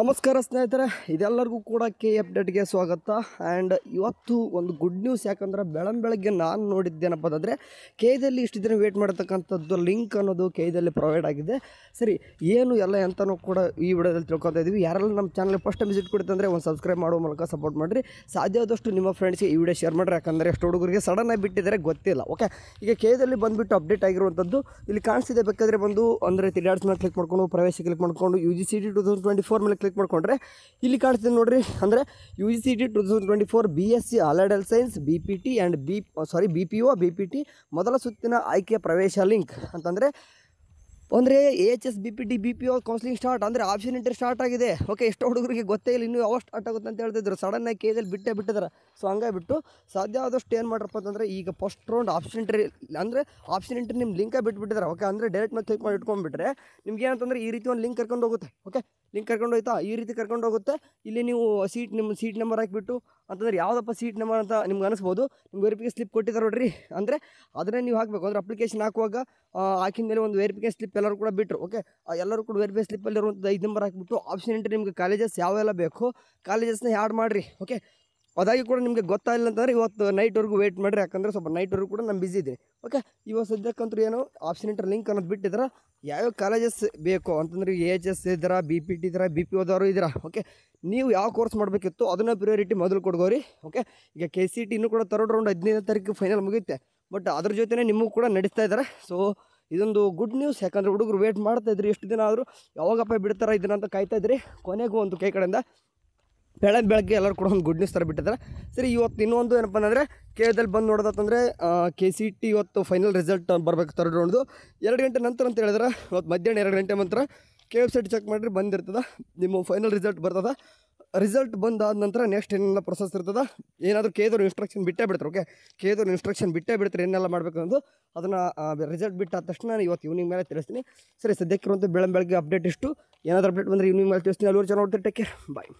ನಮಸ್ಕಾರ ಸ್ನೇಹಿತರೆ, ಇದೆಲ್ಲರಿಗೂ ಕೂಡ ಕೆ ಅಪ್ಡೇಟ್ಗೆ ಸ್ವಾಗತ. ಆ್ಯಂಡ್ ಇವತ್ತು ಒಂದು ಗುಡ್ ನ್ಯೂಸ್. ಯಾಕಂದರೆ ಬೆಳಗ್ಗೆ ನಾನು ನೋಡಿದ್ದೇನಪ್ಪ ಅಂತಂದರೆ ಕೆದಲ್ಲಿ ಇಷ್ಟು ದಿನ ವೇಟ್ ಮಾಡತಕ್ಕಂಥದ್ದು ಲಿಂಕ್ ಅನ್ನೋದು ಕೆದಲ್ಲಿ ಪ್ರೊವೈಡ್ ಆಗಿದೆ. ಸರಿ, ಏನು ಎಲ್ಲ ಎಂತನೂ ಕೂಡ ಈ ವಿಡಿಯೋದಲ್ಲಿ ತಿಳ್ಕೊತಾ ಇದ್ದೀವಿ. ಯಾರೆಲ್ಲ ನಮ್ಮ ಚಾನಲ್ ಫಸ್ಟ್ ವಿಸಿಟ್ ಕೊಡ್ತಂದರೆ ಒಂದು ಸಬ್ಸ್ಕ್ರೈಬ್ ಮಾಡೋ ಮೂಲಕ ಸಪೋರ್ಟ್ ಮಾಡಿರಿ. ಸಾಧ್ಯ ಆದಷ್ಟು ನಿಮ್ಮ ಫ್ರೆಂಡ್ಸ್ಗೆ ಈ ವಿಡಿಯೋ ಶೇರ್ ಮಾಡಿರಿ. ಯಾಕಂದರೆ ಎಷ್ಟು ಹುಡುಗರಿಗೆ ಸಡನ್ನಾಗಿ ಬಿಟ್ಟಿದ್ದಾರೆ ಗೊತ್ತಿಲ್ಲ. ಓಕೆ, ಈಗ ಕೆದಲ್ಲಿ ಬಂದುಬಿಟ್ಟು ಅಪ್ಡೇಟ್ ಆಗಿರುವಂಥದ್ದು ಇಲ್ಲಿ ಕಾಣಿಸ್ತಿದೆ. ಬೇಕಾದರೆ ಬಂದು ಅಂದರೆ ತಿರ್ಗಾಡ್ಸ್ ಮೇಲೆ ಕ್ಲಿಕ್ ಮಾಡ್ಕೊಂಡು ಪ್ರವೇಶ ಕ್ಲಿಕ್ ಮಾಡ್ಕೊಂಡು UGCET 2024 ಮೇಲೆ ಕ್ಲಿಕ್ ಮಾಡ್ಕೊಂಡ್ರೆ ಇಲ್ಲಿ ಕಾಣಿಸ್ತಿದೆ ನೋಡಿರಿ. ಅಂದರೆ UGCET 2024 BSc allied health science BPT and BPO BPT ಮೊದಲ ಸುತ್ತಿನ ಆಯ್ಕೆಯ ಪ್ರವೇಶ ಲಿಂಕ್ ಅಂತಂದರೆ AHS BPT BPO counselling start ಅಂದರೆ ಆಪ್ಷನ್ ಎಂಟ್ರಿ ಸ್ಟಾರ್ಟ್ ಆಗಿದೆ. ಓಕೆ, ಎಷ್ಟೋ ಹುಡುಗರಿಗೆ ಗೊತ್ತೇ ಇಲ್ಲ ಇನ್ನೂ ಯಾವಾಗ ಸ್ಟಾರ್ಟ್ ಆಗುತ್ತೆ ಅಂತ ಹೇಳ್ತಿದ್ರು. ಸಡನ್ನಾಗಿ ಕೆದಲ್ಲಿ ಬಿಟ್ಟಿದ್ದಾರೆ. ಸೊ ಹಂಗಾಗಿಬಿಟ್ಟು ಸಾಧ್ಯ ಆದಷ್ಟು ಏನು ಮಾಡ್ರಪ್ಪ ಅಂತಂದರೆ ಈಗ ಫಸ್ಟ್ ರೌಂಡ್ ಆಪ್ಷನ್ ಎಂಟ್ರಿ ಅಂದರೆ ಆಪ್ಷನ್ ಎಂಟ್ರಿ ನಿಮ್ಮ ಲಿಂಕೇ ಬಿಟ್ಬಿಟ್ಟಿದ್ದಾರೆ. ಓಕೆ, ಅಂದರೆ ಡೈರೆಕ್ಟ್ ಮೇಲೆ ಕ್ಲಿಕ್ ಮಾಡಿ ಇಟ್ಕೊಂಡ್ಬಿಟ್ರೆ ನಿಮ್ಗೆ ಏನಂತಂದರೆ ಈ ರೀತಿ ಒಂದು ಲಿಂಕ್ ಕರ್ಕೊಂಡು ಹೋಗುತ್ತೆ. ಓಕೆ, ಲಿಂಕ್ ಕರ್ಕೊಂಡು ಹೋಯ್ತಾ ಈ ರೀತಿ ಕರ್ಕೊಂಡು ಹೋಗುತ್ತೆ. ಇಲ್ಲಿ ನೀವು ನಿಮ್ಮ ಸೀಟ್ ನಂಬರ್ ಹಾಕಿಬಿಟ್ಟು ಅಂತಂದರೆ ಯಾವುದಪ್ಪ ಸೀಟ್ ನಂಬರ್ ಅಂತ ನಿಮ್ಗೆ ಅನಿಸ್ಬೋದು. ನಿಮ್ಗೆ ವೆರಿಫಿಕೇಷನ್ ಸ್ಲಿಪ್ ಕೊಟ್ಟಿದ್ದಾರೆ ನೋಡ್ರಿ. ಅಂದರೆ ಅದನ್ನೇ ನೀವು ಹಾಕಬೇಕು. ಅಂದರೆ ಅಪ್ಲಿಕೇಶನ್ ಹಾಕುವಾಗ ಹಾಕಿದ ಮೇಲೆ ಒಂದು ವೆರಿಫಿಕೇಷನ್ ಸ್ಲಿಪ್ ಎಲ್ಲರೂ ಕೂಡ ಬಿಟ್ಟರು. ಓಕೆ, ಎಲ್ಲರೂ ಕೂಡ ವೆರಿಫಿಕೇಷನ್ ಸ್ಲಿಪ್ಪಲ್ಲಿರುವಂಥದ್ದು 5 ನಂಬರ್ ಹಾಕಿಬಿಟ್ಟು ಆಪ್ಷನ್ ಎಂಟ್ರಿ ನಿಮಗೆ ಕಾಲೇಜಸ್ ಯಾವೆಲ್ಲ ಬೇಕು ಕಾಲೇಜಸ್ನ ಆ್ಯಡ್ ಮಾಡಿರಿ. ಓಕೆ, ಅದಾಗಿ ಕೂಡ ನಿಮಗೆ ಗೊತ್ತಾಗಿಲ್ಲ ಅಂತಂದರೆ ಇವತ್ತು ನೈಟ್ವರೆಗೂ ವೆಯ್ಟ್ ಮಾಡಿರಿ. ಯಾಕಂದರೆ ಸ್ವಲ್ಪ ನೈಟ್ವರೆಗೂ ಕೂಡ ನಾನು ಬಿಸಿ ಇದ್ದೀನಿ. ಓಕೆ, ಇವತ್ತು ಸದ್ಯಕ್ಕಂತೂ ಏನು ಆಪ್ಷನ್ ಎಂಟ್ರಿ ಲಿಂಕ್ ಅನ್ನೋದು ಬಿಟ್ಟಿದ್ರೆ ಯಾವ್ಯಾವ ಕಾಲೇಜಸ್ ಬೇಕು ಅಂತಂದರೆ AHS ಇದ್ದೀರಾ, BPT ಇದ್ದೀರಾ, BPOದವರು ಇದ್ದೀರಾ. ಓಕೆ, ನೀವು ಯಾವ ಕೋರ್ಸ್ ಮಾಡಬೇಕಿತ್ತು ಅದನ್ನು ಪ್ರಿಯಾರಿಟಿ ಮೊದಲು ಕೊಡ್ಗೋರಿ. ಓಕೆ, ಈಗ KCET ಇನ್ನೂ ಕೂಡ ಥರ್ಡ್ ರೌಂಡ್ 15ನೇ ತಾರೀಕು ಫೈನಲ್ ಮುಗಿಯುತ್ತೆ. ಬಟ್ ಅದ್ರ ಜೊತೆನೇ ನಿಮಗೂ ಕೂಡ ನಡೆಸ್ತಾ ಇದ್ದಾರೆ. ಸೊ ಇದೊಂದು ಗುಡ್ ನ್ಯೂಸ್. ಯಾಕಂದರೆ ಹುಡುಗರು ವೇಟ್ ಮಾಡ್ತಾಯಿದ್ರಿ ಎಷ್ಟು ದಿನ ಆದರೂ ಯಾವಾಗಪ್ಪ ಬಿಡ್ತಾರೆ ಇದನ್ನ ಅಂತ ಕಾಯ್ತಾಯಿದ್ರಿ. ಕೊನೆಗೂ ಒಂದು ಕೈ ಕಡೆಯಿಂದ ಬೆಳಗ್ಗೆ ಎಲ್ಲರೂ ಕೂಡ ಒಂದು ಗುಡ್ ನ್ಯೂಸ್ ಥರ ಬಿಟ್ಟಿದ್ದಾರೆ. ಸರಿ, ಇವತ್ತು ಇನ್ನೊಂದು ಏನಪ್ಪ ಅಂದರೆ ಕೆದಲ್ಲಿ ಬಂದು ನೋಡೋದಂತಂದರೆ KCET ಇವತ್ತು ಫೈನಲ್ ರಿಸಲ್ಟ್ ಬರಬೇಕು ಥರ್ಡ್ ರೌಂಡ್ದು 2 ಗಂಟೆ ನಂತರ ಅಂತ ಹೇಳಿದ್ರೆ ಇವತ್ತು ಮಧ್ಯಾಹ್ನ 2 ಗಂಟೆ ನಂತರ ವೆಬ್ಸೈಟ್ ಚೆಕ್ ಮಾಡಿರಿ ಬಂದಿರ್ತದೆ. ನಿಮ್ಮ ಫೈನಲ್ ರಿಸಲ್ಟ್ ಬರ್ತದೆ. ರಿಸಲ್ಟ್ ಬಂದಾದ ನಂತರ ನೆಕ್ಸ್ಟ್ ಏನೆಲ್ಲ ಪ್ರೊಸೆಸ್ ಇರ್ತದೆ. ಏನಾದರೂ ಕೆದವ್ರು ಇನ್ಸ್ಟ್ರಕ್ಷನ್ ಬಿಟ್ಟೇ ಬಿಡ್ತಾರೆ. ಓಕೆ, ಕೆದವ್ರು ಇನ್ಸ್ಟ್ರಕ್ಷನ್ ಬಿಟ್ಟೇ ಬಿಡ್ತಾರೆ ಏನೆಲ್ಲ ಮಾಡಬೇಕು ಅನ್ನೋದು. ಅದನ್ನು ರಿಸಲ್ಟ್ ಬಿಟ್ಟಾದ ತಕ್ಷಣ ನಾನು ಇವತ್ತು ಈವ್ನಿಂಗ್ ಮೇಲೆ ತಿಳಿಸ್ತೀನಿ. ಸರಿ, ಸದ್ಯಕ್ಕಿರುವಂಥ ಬೆಳಗ್ಗೆ ಅಪ್ಡೇಟ್ ಇಷ್ಟು. ಏನಾದರೂ ಅಪ್ಡೇಟ್ ಬಂದರೆ ಈವ್ನಿಂಗ್ ಮೇಲೆ ತಿಳಿಸ್ತೀನಿ. ಅಲ್ಲೂ ಚೆನ್ನಾಗಿ ನೋಡ್ತೀರಿ. ಟೇಕ್ ಕೇರ್, ಬಾಯ್.